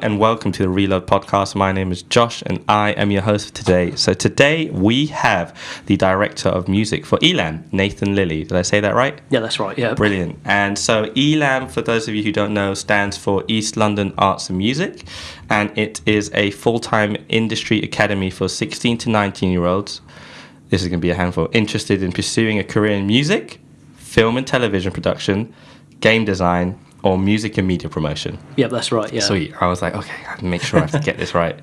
and welcome to the Reload podcast. My name is Josh and I am your host for today. So today we have the director of music for Elam, Nathan Lilley. Did I say that right? Yeah, that's right, yeah. Brilliant. And so Elam, for those of you who don't know, stands for East London Arts and Music, and it is a full-time industry academy for 16 to 19-year-olds. This is going to be a handful interested in pursuing a career in music, film and television production, game design, or music and media promotion. Yeah, that's right, yeah. Sweet. I was like, okay, I have to make sure I have to get this right.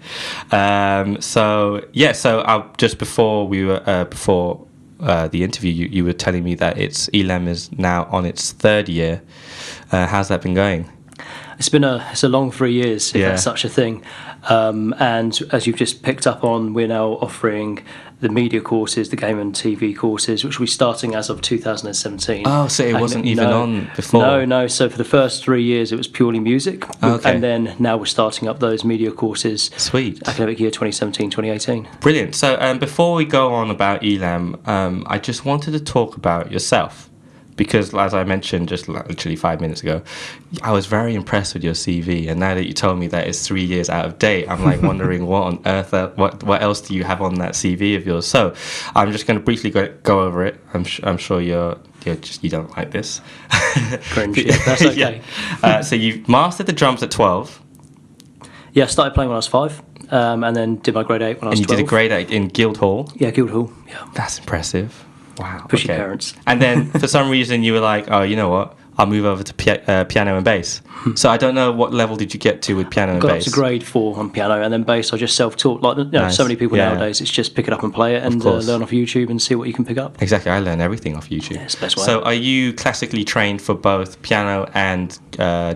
So just before the interview, you were telling me that Elam is now on its third year. How's that been going? It's a long 3 years, if that's such a thing. And as you've just picked up on, we're now offering the media courses, the game and TV courses, which will be starting as of 2017. Oh, so it wasn't even on before? No. So for the first 3 years, it was purely music. Okay. And then now we're starting up those media courses. Sweet. Academic year 2017-2018. Brilliant. So before we go on about Elam, I just wanted to talk about yourself. Because, as I mentioned just literally 5 minutes ago, I was very impressed with your CV. And now that you told me that it's 3 years out of date, I'm like wondering what on earth, what else do you have on that CV of yours? So I'm just going to briefly go over it. I'm sure you don't like this. Cringe, yeah, that's okay. Yeah. So you mastered the drums at 12. Yeah, I started playing when I was 5. And then did my grade 8 when I was 12. And you did a grade 8 in Guildhall? Yeah, Guildhall, yeah. That's impressive. Wow. Pushy parents. And then for some reason you were like, oh, you know what? I'll move over to piano and bass. So I don't know, what level did you get to with piano and bass? I got up to grade 4 on piano, and then bass I just self-taught. Like Nice. So many people nowadays, it's just pick it up and play it and learn off YouTube and see what you can pick up. Exactly, I learn everything off YouTube. Yeah, it's the best way. So are you classically trained for both piano and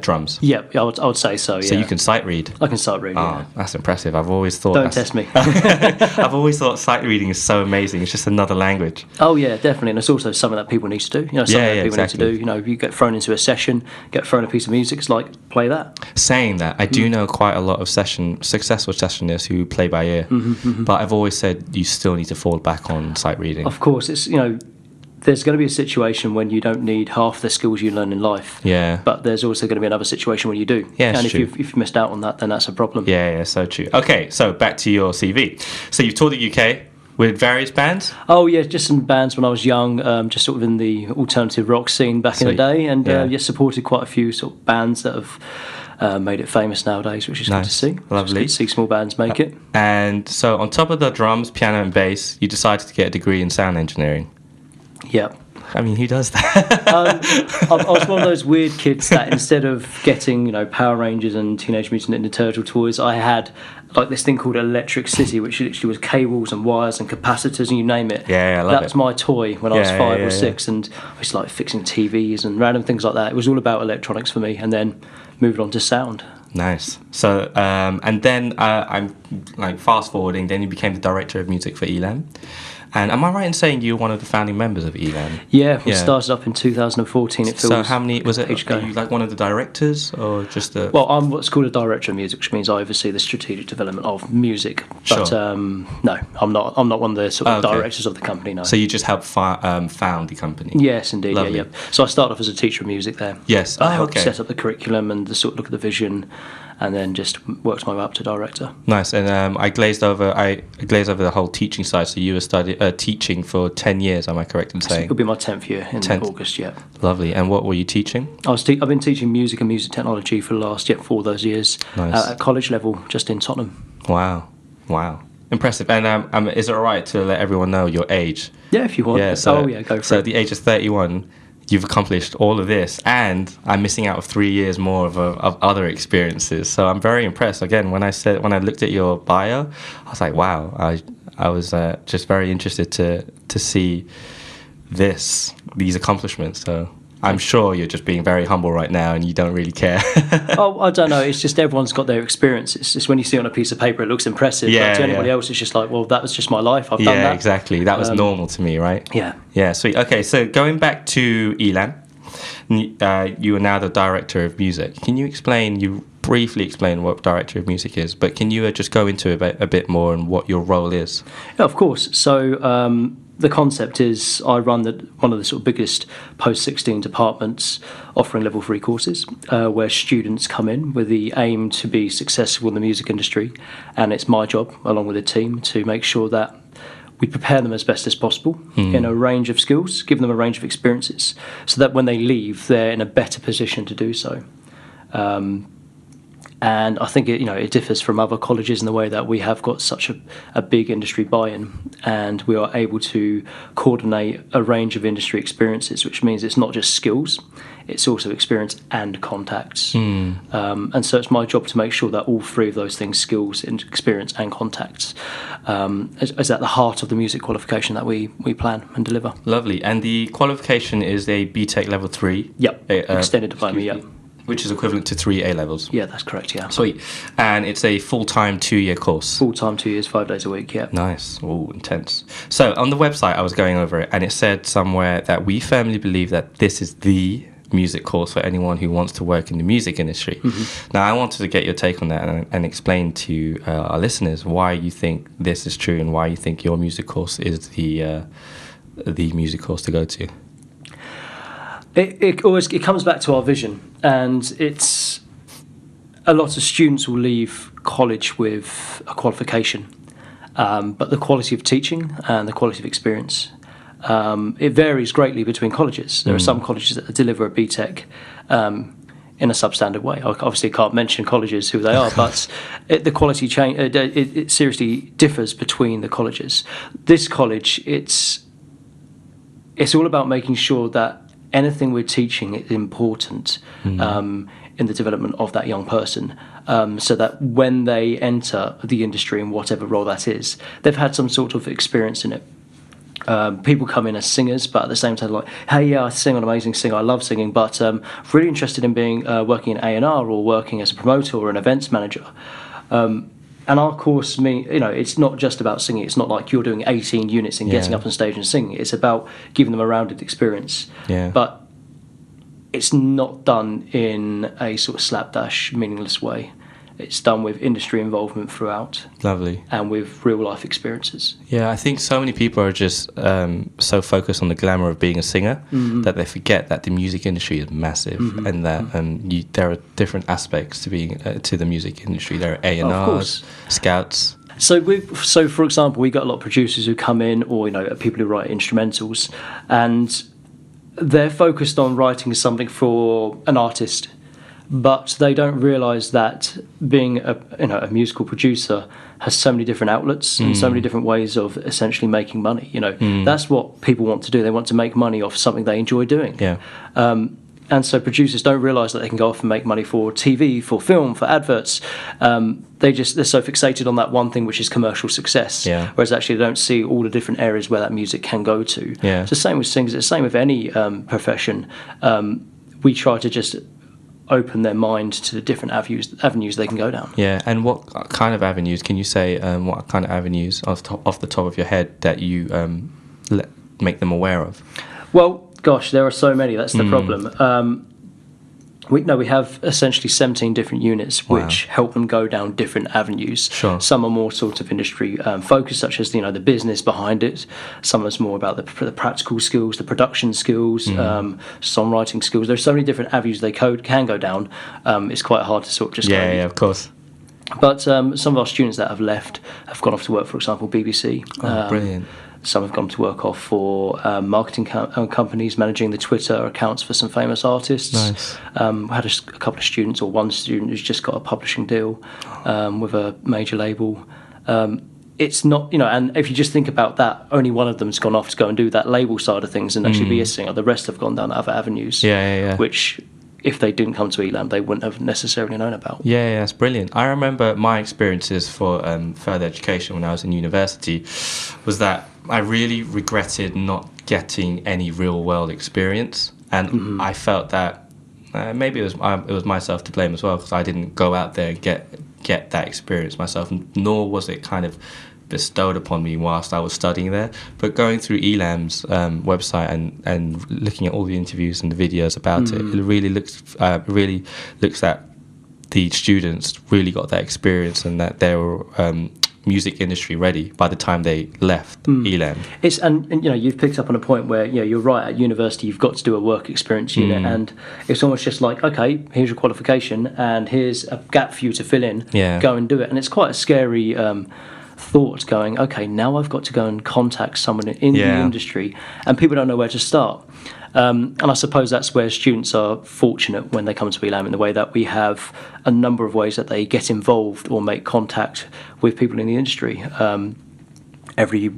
drums? Yeah, I would say so, yeah. So you can sight read? I can sight read, yeah. That's impressive. I've always thought... Don't test me. I've always thought sight reading is so amazing. It's just another language. Oh, yeah, definitely. And it's also something that people need to do. Something that people need to do. You get thrown into a session, get thrown a piece of music, it's like, play that. Saying that, I do know quite a lot of successful sessionists who play by ear, but I've always said you still need to fall back on sight reading. Of course, it's there's going to be a situation when you don't need half the skills you learn in life. Yeah. But there's also going to be another situation when you do. Yeah, and if you've missed out on that, then that's a problem. Yeah, so true. Okay, so back to your CV. So you've toured the UK with various bands? Oh yeah, just some bands when I was young, just sort of in the alternative rock scene back in the day, and supported quite a few sort of bands that have made it famous nowadays, which is good to see. Lovely. It's good to see small bands make it. And so on top of the drums, piano and bass, you decided to get a degree in sound engineering. Yeah. I mean, who does that? I was one of those weird kids that instead of getting, Power Rangers and Teenage Mutant Ninja Turtle toys, I had like this thing called Electric City, which literally was cables and wires and capacitors and you name it. Yeah, I love it. That was my toy when I was 5 or 6, and I was like fixing TVs and random things like that. It was all about electronics for me, and then moved on to sound. Nice. So, and then I'm like fast forwarding, then you became the director of music for Elam. And am I right in saying you were one of the founding members of Elam? Yeah, we started up in 2014. It feels so how many was it? Are you like one of the directors or just the? Well, I'm what's called a director of music, which means I oversee the strategic development of music. But no, I'm not one of the sort of directors of the company. No. So you just helped found the company. Yes, indeed. Lovely. Yeah. So I started off as a teacher of music there. Yes. I helped set up the curriculum and the sort of look at the vision, and then just worked my way up to director. Nice. And I glazed over the whole teaching side. So you were teaching for 10 years. Am I correct in saying? It'll be my 10th year in August. Yeah. Lovely. And what were you teaching? I've been teaching music and music technology for the last 4 of those years. Nice. At college level, just in Tottenham. Wow. Impressive. And is it all right to let everyone know your age? Yeah, if you want. Yeah. Go for it. So at the age of 31. You've accomplished all of this, and I'm missing out of 3 years more of other experiences. So I'm very impressed. Again, when I looked at your bio, I was like, wow. I was just very interested to see these accomplishments. So I'm sure you're just being very humble right now, and you don't really care. Oh, I don't know. It's just everyone's got their experience. It's just when you see it on a piece of paper, it looks impressive. Yeah, but to anybody else, it's just like, well, that was just my life. I've done that. Yeah, exactly. That was normal to me, right? Yeah. Yeah, sweet. Okay, so going back to Elam, you are now the director of music. Can you briefly explain what director of music is, but can you just go into a bit more and what your role is? Yeah, of course. So the concept is I run one of the sort of biggest post-16 departments offering level 3 courses where students come in with the aim to be successful in the music industry, and it's my job along with the team to make sure that we prepare them as best as possible in a range of skills, give them a range of experiences, so that when they leave, they're in a better position to do so. And I think it differs from other colleges in the way that we have got such a big industry buy-in, and we are able to coordinate a range of industry experiences, which means it's not just skills, it's also experience and contacts. And so it's my job to make sure that all three of those things, skills, experience and contacts, is at the heart of the music qualification that we plan and deliver. Lovely. And the qualification is a BTEC level 3? Yep, extended diploma, yep. Which is equivalent to 3 A-levels? Yeah, that's correct, yeah. Sweet. And it's a full-time 2-year course? Full-time 2 years, 5 days a week, yeah. Nice. Oh, intense. So on the website, I was going over it, and it said somewhere that we firmly believe that this is the music course for anyone who wants to work in the music industry. Now, I wanted to get your take on that and explain to our listeners why you think this is true and why you think your music course is the music course to go to. It comes back to our vision, and it's a lot of students will leave college with a qualification, but the quality of teaching and the quality of experience, it varies greatly between colleges. There are some colleges that deliver a BTEC in a substandard way. I obviously can't mention colleges who they are, but the quality change it seriously differs between the colleges. This college, it's all about making sure that anything we're teaching is important in the development of that young person, so that when they enter the industry in whatever role that is, they've had some sort of experience in it. People come in as singers, but at the same time, like, hey, yeah, I sing, I'm an amazing singer, I love singing, but really interested in being working in A&R or working as a promoter or an events manager. And our course, it's not just about singing. It's not like you're doing 18 units and getting up on stage and singing. It's about giving them a rounded experience. Yeah. But it's not done in a sort of slapdash, meaningless way. It's done with industry involvement throughout. Lovely. And with real life experiences. Yeah, I think so many people are just so focused on the glamour of being a singer that they forget that the music industry is massive and that there are different aspects to being to the music industry. There are A&Rs, scouts. So for example, we got a lot of producers who come in, or people who write instrumentals, and they're focused on writing something for an artist. But they don't realise that being a musical producer has so many different outlets and so many different ways of essentially making money. That's what people want to do. They want to make money off something they enjoy doing. Yeah. And so producers don't realise that they can go off and make money for TV, for film, for adverts. They're so fixated on that one thing, which is commercial success. Yeah. Whereas actually they don't see all the different areas where that music can go to. Yeah. It's the same with singers. It's the same with any profession. We try to just open their mind to the different avenues they can go down. Yeah, and what kind of avenues, can you say what kind of avenues off the top of your head that you make them aware of? Well, gosh, there are so many, that's the problem. We have essentially 17 different units which help them go down different avenues. Sure. Some are more sort of industry focused, such as the business behind it. Some are more about the practical skills, the production skills, songwriting skills. There's so many different avenues they can go down. It's quite hard to sort of just go. Yeah, of course. But some of our students that have left have gone off to work, for example, BBC. Brilliant. Some have gone to work off for marketing companies, managing the Twitter accounts for some famous artists. Nice. We had a couple of students, or one student who's just got a publishing deal with a major label. It's not, and if you just think about that, only one of them's gone off to go and do that label side of things and actually be a singer. The rest have gone down other avenues. Yeah. Which, if they didn't come to Elam, they wouldn't have necessarily known about. Yeah, that's brilliant. I remember my experiences for further education when I was in university was that I really regretted not getting any real world experience, and I felt that maybe it was myself to blame as well, because I didn't go out there and get that experience myself, nor was it kind of bestowed upon me whilst I was studying there. But going through Elam's website and looking at all the interviews and the videos about it really looks at the students really got that experience, and that they were music industry ready by the time they left Elam. And you've picked up on a point where you're right. At university, you've got to do a work experience unit, and it's almost just like, okay, here's your qualification, and here's a gap for you to fill in. Yeah. Go and do it, and it's quite a scary thought. Going, okay, now I've got to go and contact someone in the industry, and people don't know where to start. And I suppose that's where students are fortunate when they come to Elam, in the way that we have a number of ways that they get involved or make contact with people in the industry. Every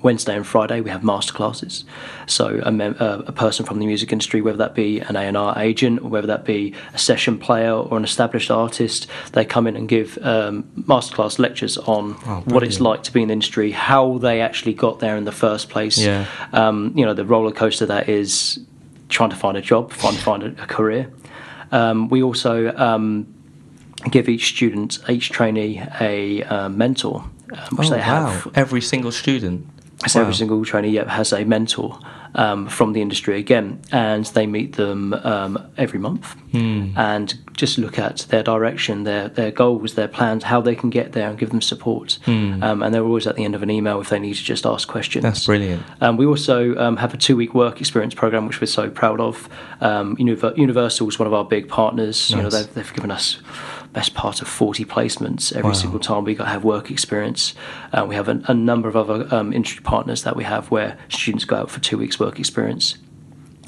Wednesday and Friday we have masterclasses. So a person from the music industry, whether that be an A&R agent or whether that be a session player or an established artist, they come in and give masterclass lectures on what it's like to be in the industry, how they actually got there in the first place. Yeah. The roller coaster that is trying to find a job, find a career. We also give each trainee a mentor. Which they have. Every single student. So every single trainee has a mentor from the industry again, and they meet them every month and just look at their direction, their goals, their plans, how they can get there, and give them support. And they're always at the end of an email if they need to just ask questions. That's brilliant. We also have a 2-week work experience program, which we're so proud of. Universal is one of our big partners. Nice. They've given us best part of 40 placements every single time we have work experience. We have a number of other industry partners that we have where students go out for 2 weeks work experience.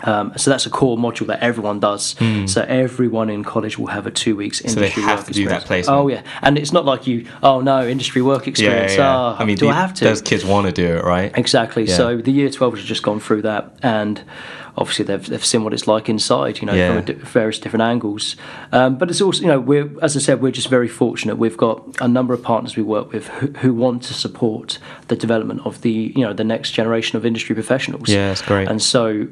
So that's a core module that everyone does. So everyone in college will have a 2 weeks industry work experience. So they have to do that placement. Oh yeah, and it's not like industry work experience. Yeah. Do I have to? Those kids want to do it, right? Exactly. Yeah. So the year 12 has just gone through that, and obviously they've seen what it's like inside, from various different angles. But it's also, as I said, we're just very fortunate. We've got a number of partners we work with who want to support the development of the next generation of industry professionals. Yeah, that's great. And so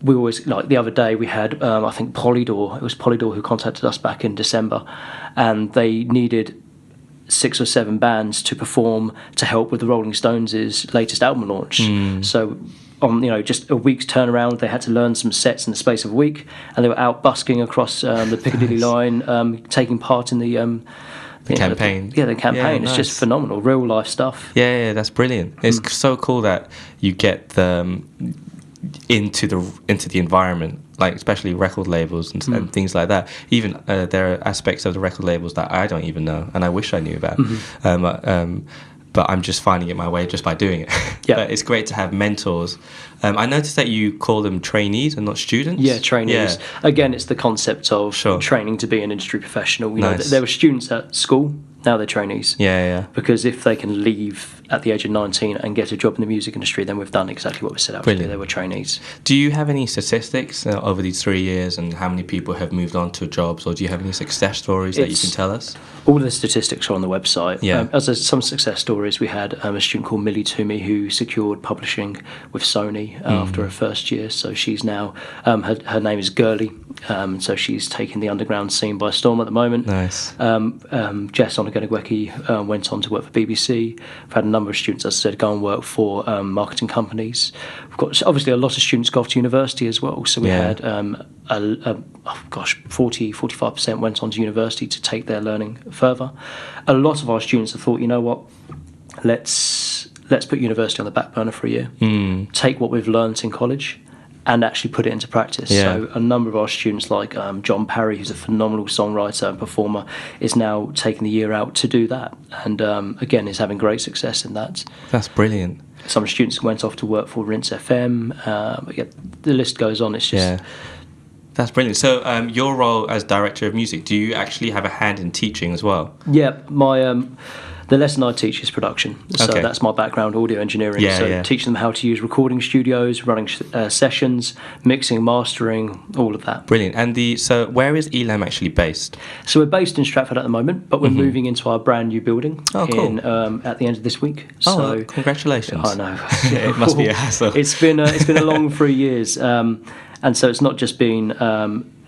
we always, like the other day, we had, I think Polydor, it was Polydor who contacted us back in December, and they needed 6 or 7 bands to perform to help with the Rolling Stones' latest album launch. So on just a week's turnaround, they had to learn some sets in the space of a week, and they were out busking across the Piccadilly line, taking part in the campaign. The campaign. It's just phenomenal, real life stuff. Yeah, that's brilliant. It's so cool that you get them into the environment, like especially record labels and things like that. Even there are aspects of the record labels that I don't even know, and I wish I knew about. But I'm just finding it my way just by doing it. Yeah. But it's great to have mentors. I noticed that you call them trainees and not students. Yeah, trainees. Yeah. Again, it's the concept of training to be an industry professional. Nice. There were students at school, now they're trainees. Yeah. Because if they can leave at the age of 19 and get a job in the music industry, then we've done exactly what we set out to do. They were trainees. Do you have any statistics over these 3 years and how many people have moved on to jobs, or do you have any success stories that you can tell us? All the statistics are on the website. Yeah. Some success stories, we had a student called Millie Toomey who secured publishing with Sony after her first year. So she's now, her name is Gurley, so she's taking the underground scene by storm at the moment. Nice. Jess Onagonagweki went on to work for BBC. We've had a number of students, as I said, go and work for marketing companies. We've got obviously a lot of students go off to university as well. So we had 45% went on to university to take their learning further. A lot of our students have thought, you know what, let's put university on the back burner for a year. Take what we've learnt in college and actually put it into practice. So a number of our students, like John Parry, who's a phenomenal songwriter and performer, is now taking the year out to do that, and again is having great success in that. That's brilliant. Some students went off to work for Rinse FM. The list goes on. It's just that's brilliant. So your role as director of music, do you actually have a hand in teaching as well? Yeah, the lesson I teach is production. So that's my background, audio engineering. Teaching them how to use recording studios, running sessions, mixing, mastering, all of that. Brilliant. And so where is Elam actually based? So we're based in Stratford at the moment, but we're moving into our brand new building at the end of this week. So congratulations. I know. It must be a hassle. It's been a long 3 years. And so it's not just been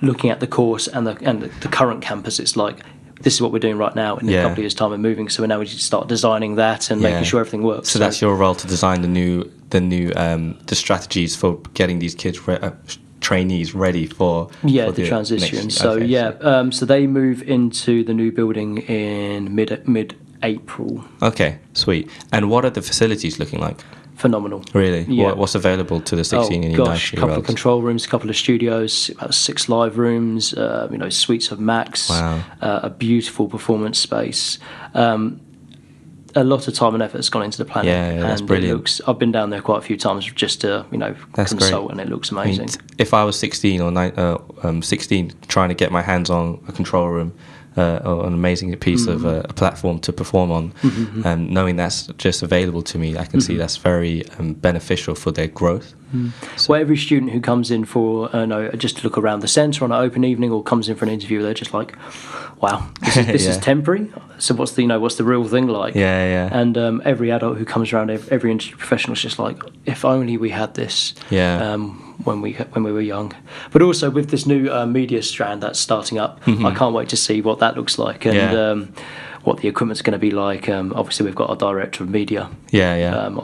looking at the course and the current campus. It's like, this is what we're doing right now. In a couple of years' time, we're moving. So now we need to start designing that and making sure everything works. So that's your role, to design the strategies for getting these kids trainees ready for the transition. So so they move into the new building in mid April. Okay, sweet. And what are the facilities looking like? Phenomenal. Really? Yeah. What's available to the 16 and 19 a couple of control rooms, a couple of studios, about 6 live rooms, suites of Macs, Wow. A beautiful performance space. A lot of time and effort has gone into the planning. Yeah, that's and brilliant. I've been down there quite a few times just to, That's consult, great. and it looks I mean, amazing. if I was 16 or 16 trying to get my hands on a control room or an amazing piece of a platform to perform on, knowing that's just available to me, I can see that's very beneficial for their growth. Well, every student who comes in for just to look around the centre on an open evening or comes in for an interview, they're just like, "Wow, this is temporary. So what's the real thing like?" Yeah. And every adult who comes around, every industry professional is just like, "If only we had this." Yeah. When we were young, but also with this new media strand that's starting up, I can't wait to see what that looks like and what the equipment's going to be like. Obviously, we've got our director of media.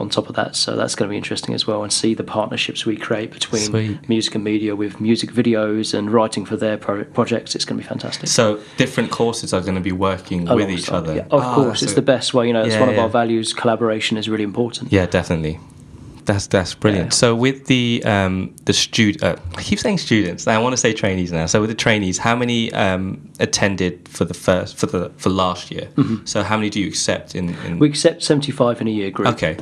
On top of that, so that's going to be interesting as well, and see the partnerships we create between Sweet. music and media with music videos and writing for their projects. It's going to be fantastic. So different courses are going to be working with each other. Yeah, of course, it's the best way. It's one of our values. Collaboration is really important. Yeah, definitely. That's brilliant. Yeah. So with the I keep saying students. I want to say trainees now. So with the trainees, how many attended for last year? So how many do you accept in? We accept 75 in a year group. Okay.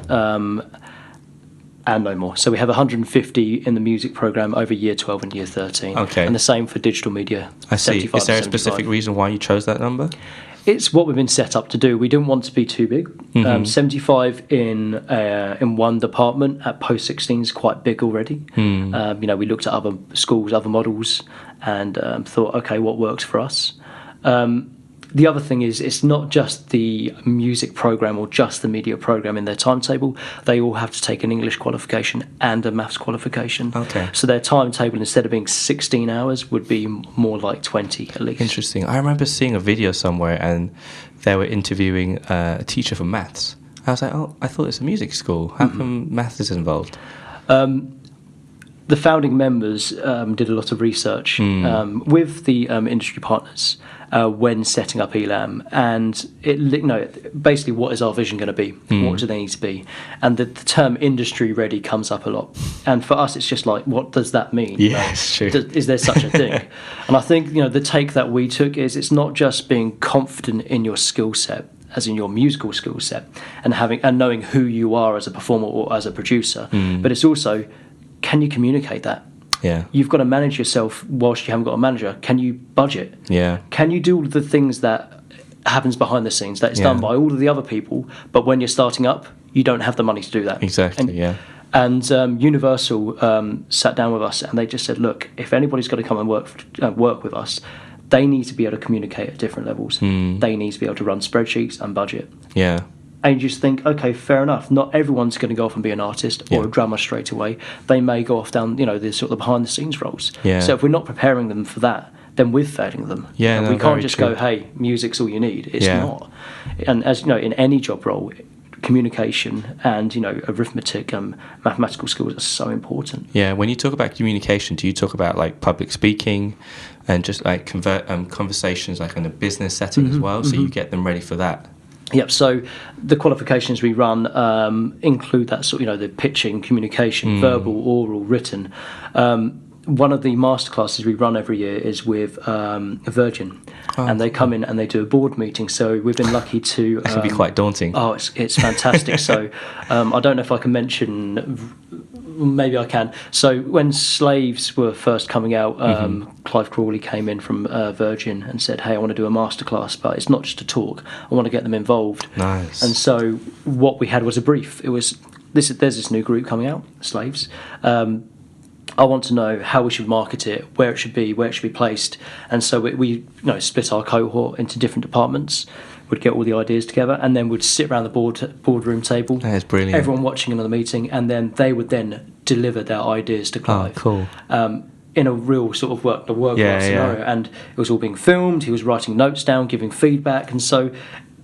And no more. So we have 150 in the music program over year 12 and year 13. Okay. And the same for digital media. I see. 75 Is there a to 75. specific reason why you chose that number? It's what we've been set up to do. We didn't want to be too big. 75 in one department at post 16 is quite big already. We looked at other schools, other models, and thought, okay, what works for us? The other thing is, it's not just the music program or just the media program in their timetable. They all have to take an English qualification and a maths qualification. Okay. So their timetable, instead of being 16 hours, would be more like 20 at least. Interesting. I remember seeing a video somewhere and they were interviewing a teacher for maths. I was like, oh, I thought it's a music school. How come maths is involved? The founding members did a lot of research with the industry partners when setting up Elam, and basically, what is our vision going to be? What do they need to be? And the term industry ready comes up a lot. And for us, it's just like, what does that mean? Yeah, it's true. Is there such a thing? And I think the take that we took is, it's not just being confident in your skill set, as in your musical skill set, and knowing who you are as a performer or as a producer, but it's also, can you communicate that? Yeah. You've got to manage yourself whilst you haven't got a manager. Can you budget? Yeah. Can you do all the things that happens behind the scenes, that is done by all of the other people, but when you're starting up, you don't have the money to do that? Exactly, And Universal sat down with us and they just said, look, if anybody's got to come and work with us, they need to be able to communicate at different levels. They need to be able to run spreadsheets and budget. Yeah. And you just think, okay, fair enough. Not everyone's going to go off and be an artist or a drummer straight away. They may go off down, the sort of behind the scenes roles. Yeah. So if we're not preparing them for that, then we're failing them. Yeah, and no, we can't very just true. go, hey, music's all you need. It's not. And as you know, in any job role, communication and arithmetic and mathematical skills are so important. Yeah. When you talk about communication, do you talk about like public speaking and just like conversations like in a business setting as well? So you get them ready for that. Yep. So the qualifications we run include that sort of, the pitching, communication, verbal, oral, written. One of the masterclasses we run every year is with Virgin, and they come in and they do a board meeting. So we've been lucky to. That can be quite daunting. Oh, it's fantastic. So I don't know if I can mention. Maybe I can. So when Slaves were first coming out, Clive Crawley came in from Virgin and said, hey, I want to do a masterclass, but it's not just a talk. I want to get them involved. Nice. And so what we had was a brief. It was, there's this new group coming out, Slaves. I want to know how we should market it, where it should be placed. And so we split our cohort into different departments. Would get all the ideas together, and then would sit around the boardroom table. That is brilliant. Everyone watching another meeting, and then they would then deliver their ideas to Clive. Oh, cool. In a real sort of work scenario, and it was all being filmed. He was writing notes down, giving feedback, and so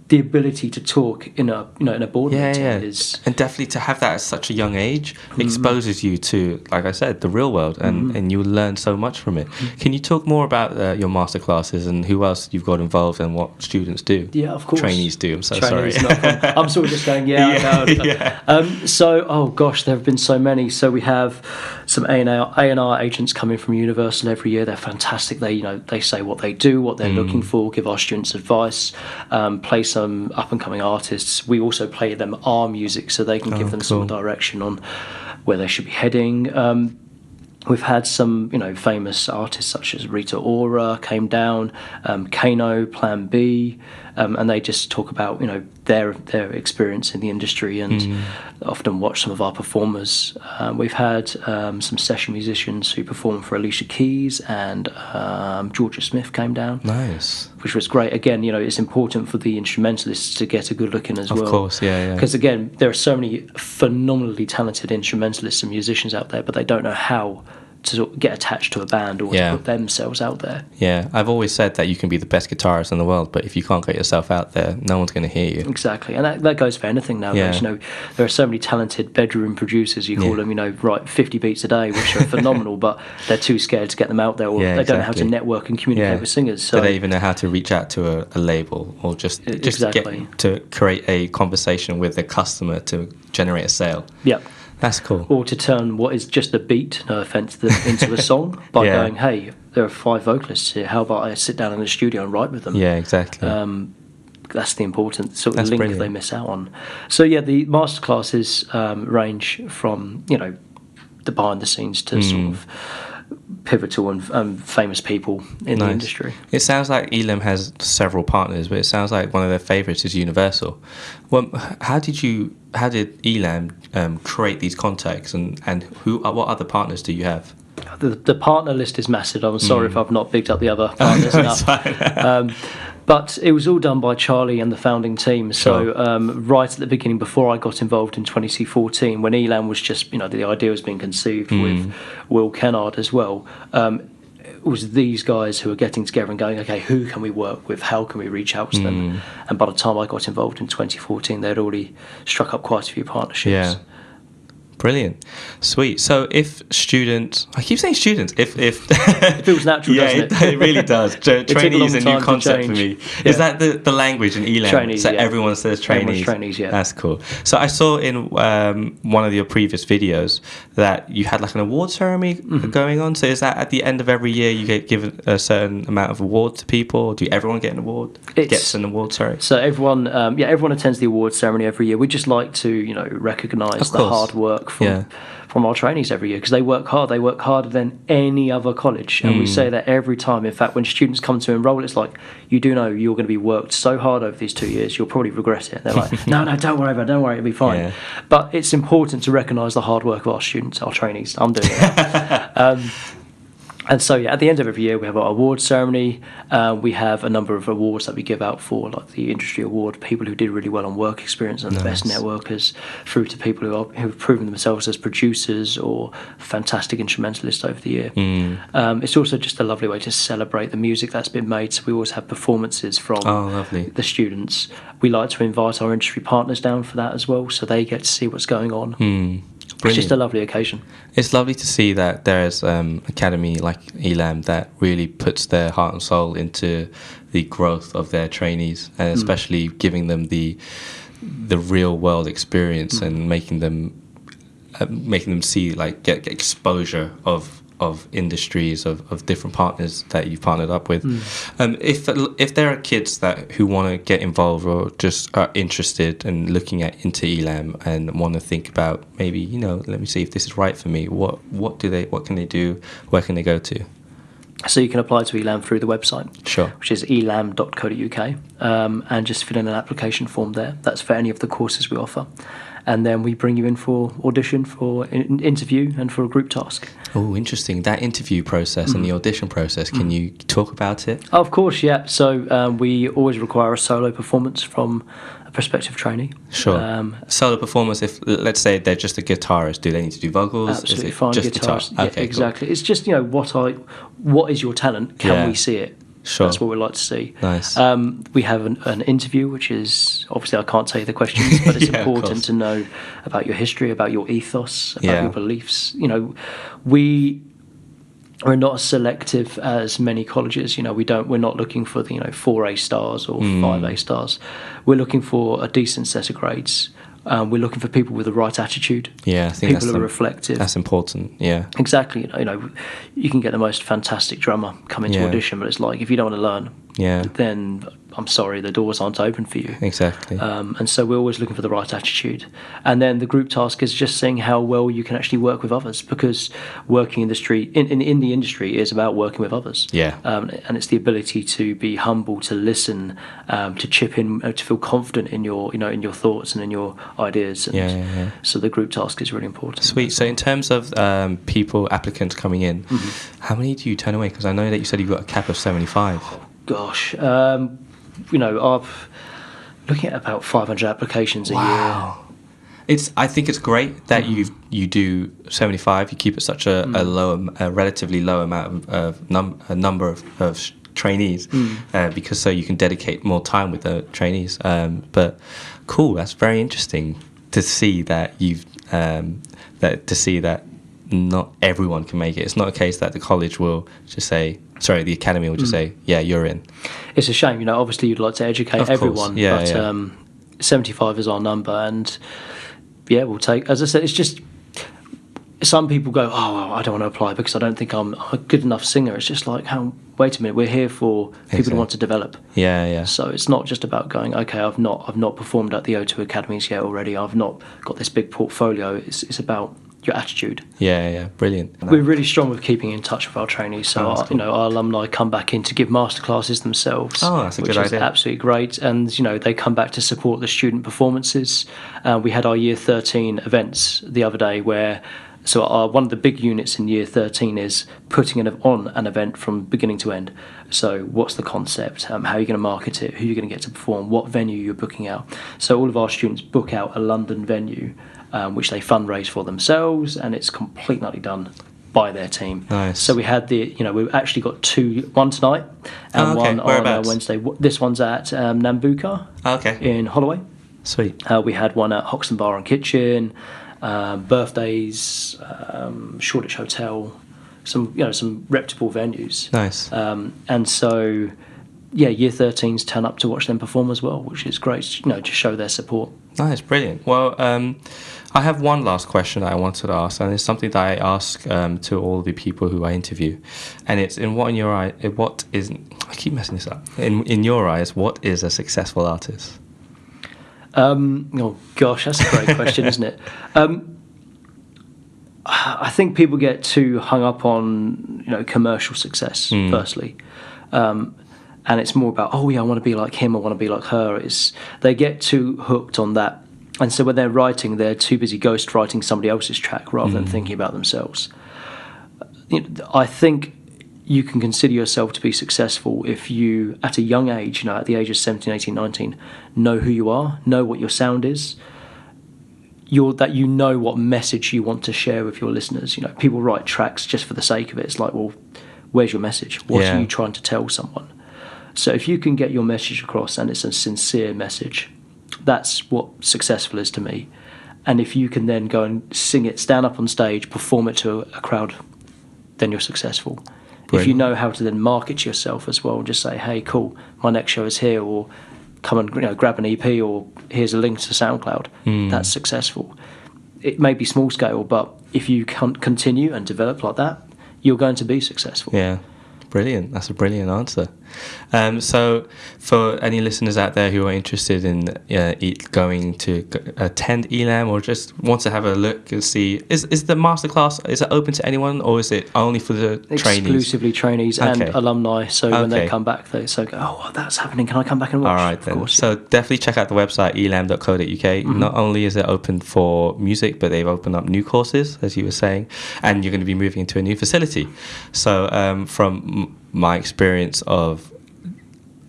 the ability to talk in a board meeting is, and definitely to have that at such a young age exposes you to, like I said, the real world, and you learn so much from it. Can you talk more about your master classes and who else you've got involved and what students do? Yeah, of course. Trainees do. I'm so Trainees, sorry. I'm sort of just going, I know. So, oh gosh, there have been so many. So we have some A&R agents coming from Universal every year. They're fantastic. They say what they do, what they're looking for, give our students advice, play some up-and-coming artists. We also play them our music so they can give them some direction on where they should be heading. We've had some, famous artists such as Rita Ora came down, Kano, Plan B, and they just talk about, their experience in the industry and often watch some of our performers. We've had some session musicians who perform for Alicia Keys, and Georgia Smith came down. Nice. Which was great. Again, it's important for the instrumentalists to get a good look in as well. Of course, yeah. Because again, there are so many phenomenally talented instrumentalists and musicians out there, but they don't know how to sort of get attached to a band or to put themselves out there. Yeah, I've always said that you can be the best guitarist in the world, but if you can't get yourself out there, no one's going to hear you. Exactly, and that goes for anything nowadays. There are so many talented bedroom producers, you call them, write 50 beats a day, which are phenomenal, but they're too scared to get them out there, or they don't know how to network and communicate with singers. So they don't even know how to reach out to a label or just get to create a conversation with a customer to generate a sale. Yeah. That's cool. Or to turn what is just a beat, no offence, into a song by going, hey, there are 5 vocalists here. How about I sit down in the studio and write with them? Yeah, exactly. That's the important sort of link brilliant. They miss out on. So the masterclasses range from the behind the scenes to sort of pivotal and famous people in the industry. It sounds like Elam has several partners, but it sounds like one of their favourites is Universal. Well, how did Elam create these contacts, and what other partners do you have? The partner list is massive. I'm sorry if I've not picked up the other partners enough. But it was all done by Charlie and the founding team. So right at the beginning, before I got involved in 2014, when Elam was just, the idea was being conceived with Will Kennard as well, it was these guys who were getting together and going, okay, who can we work with? How can we reach out to them? And by the time I got involved in 2014, they'd already struck up quite a few partnerships. Yeah. Brilliant, sweet. So if students, I keep saying students, if it feels natural, doesn't it? It really does. Trainee is a new concept for me. Yeah. Is that the language in Elam? Trainees, so everyone says trainees. Trainees, yeah. That's cool. So I saw in one of your previous videos that you had like an award ceremony going on. So is that at the end of every year you get given a certain amount of award to people? Or do everyone get an award? Gets an award, sorry. So everyone attends the award ceremony every year. We just like to, recognise the hard work from our trainees every year, because they work hard. They work harder than any other college, and we say that every time. In fact, when students come to enrol, it's like, you do know you're going to be worked so hard over these 2 years, you'll probably regret it. They're like, no, don't worry about it, don't worry, it'll be fine. Yeah. But it's important to recognise the hard work of our students, our trainees. I'm doing it. And so, at the end of every year, we have our award ceremony. We have a number of awards that we give out for, like the industry award, people who did really well on work experience and the best networkers, through to people who have proven themselves as producers or fantastic instrumentalists over the year. It's also just a lovely way to celebrate the music that's been made. So we always have performances from the students. We like to invite our industry partners down for that as well, so they get to see what's going on. Brilliant. It's just a lovely occasion. It's lovely to see that there's academy like Elam that really puts their heart and soul into the growth of their trainees, and especially giving them the real world experience and making them see, like, get exposure of industries of different partners that you've partnered up with. If there are kids who want to get involved or just are interested in looking into Elam and want to think about maybe, let me see if this is right for me, what can they do, where can they go to? So you can apply to Elam through the website, which is elam.co.uk, and just fill in an application form there. That's for any of the courses we offer. And then we bring you in for audition, for an interview, and for a group task. Oh, interesting. That interview process and the audition process, can you talk about it? Of course, yeah. So we always require a solo performance from a prospective trainee. Sure. Solo performance, if, let's say, they're just a guitarist, do they need to do vocals? Absolutely is it fine, just guitar. Okay, exactly. Cool. It's just, what is your talent? Can we see it? Sure. That's what we like to see. Nice. We have an interview, which is obviously I can't tell you the questions, but it's Yeah, of important course. to know about your history, about your ethos, about Yeah. your beliefs. You know, we're not as selective as many colleges. You know, we're not looking for the 4 A stars or 5 A stars. We're looking for a decent set of grades. We're looking for people with the right attitude. Yeah, I think people who are reflective. That's important. Yeah. Exactly. You can get the most fantastic drummer come into Yeah. audition, but it's like if you don't want to learn, Yeah. then I'm sorry, the doors aren't open for you. Exactly. And so we're always looking for the right attitude. And then the group task is just seeing how well you can actually work with others, because working in the industry is about working with others. Yeah. And it's the ability to be humble, to listen, to chip in, to feel confident in your in your thoughts and in your ideas. And Yeah. so the group task is really important. Sweet. So in terms of applicants coming in, how many do you turn away? Because I know that you said you've got a cap of 75. Gosh, I'm looking at about 500 applications a year. I think it's great that you do 75. You keep it such a relatively low amount of number of trainees, because so you can dedicate more time with the trainees. But cool, that's very interesting to see that that not everyone can make it. It's not a case that the college will just say, the academy will just say, yeah, you're in. It's a shame, obviously you'd like to educate everyone, but 75 is our number, and we'll take, as I said, it's just, some people go, I don't want to apply because I don't think I'm a good enough singer. It's just like, wait a minute, we're here for people who want to develop. Yeah. So it's not just about going, okay, I've not performed at the O2 academies yet already, I've not got this big portfolio. It's about your attitude. Yeah, brilliant. We're really strong with keeping in touch with our trainees. So our alumni come back in to give masterclasses themselves. Oh, that's a good idea. Which is absolutely great. And they come back to support the student performances. We had our Year 13 events the other day where. So one of the big units in Year 13 is putting on an event from beginning to end. So what's the concept? How are you going to market it? Who are you going to get to perform? What venue you're booking out? So all of our students book out a London venue, which they fundraise for themselves, and it's completely done by their team. Nice. So we had we've actually got one tonight and one on Wednesday. This one's at Nambucca in Holloway. Sweet. We had one at Hoxton Bar and Kitchen. Birthdays, Shoreditch Hotel, some reputable venues. Nice. And so, Year 13s turn up to watch them perform as well, which is great. To show their support. Nice, brilliant. Well, I have one last question that I wanted to ask, and it's something that I ask to all the people who I interview, and it's in your eye, what is? I keep messing this up. In your eyes, what is a successful artist? Oh gosh, that's a great question, isn't it? I think people get too hung up on commercial success firstly, and it's more about I want to be like him, I want to be like her. They get too hooked on that, and so when they're writing, they're too busy ghostwriting somebody else's track rather than thinking about themselves. I think you can consider yourself to be successful if you, at a young age, at the age of 17, 18, 19, know who you are, know what your sound is, that you know what message you want to share with your listeners. People write tracks just for the sake of it. It's like, well, where's your message? What are you trying to tell someone? So if you can get your message across and it's a sincere message, that's what successful is to me. And if you can then go and sing it, stand up on stage, perform it to a crowd, then you're successful. Brilliant. If you know how to then market yourself as well, and just say, hey, cool, my next show is here, or come and grab an EP, or here's a link to SoundCloud, that's successful. It may be small scale, but if you can continue and develop like that, you're going to be successful. Yeah, brilliant. That's a brilliant answer. So for any listeners out there who are interested in going to attend Elam or just want to have a look and see, is the masterclass, is it open to anyone, or is it only for the trainees? Exclusively trainees and alumni. So when they come back, they go, that's happening, can I come back and watch? All right, then. Of course, so definitely check out the website elam.co.uk. Not only is it open for music, but they've opened up new courses, as you were saying, and you're going to be moving into a new facility. So from my experience of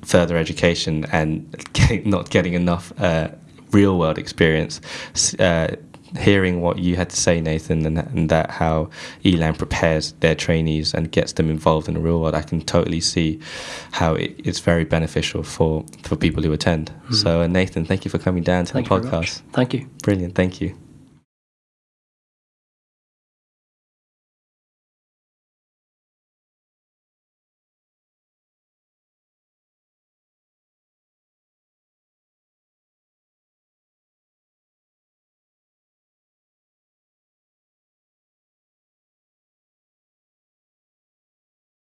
further education and not getting enough real world experience, hearing what you had to say, Nathan, and that how Elam prepares their trainees and gets them involved in the real world, I can totally see how it's very beneficial for people who attend. So, Nathan, thank you for coming down to the podcast. Thank you. Brilliant. Thank you.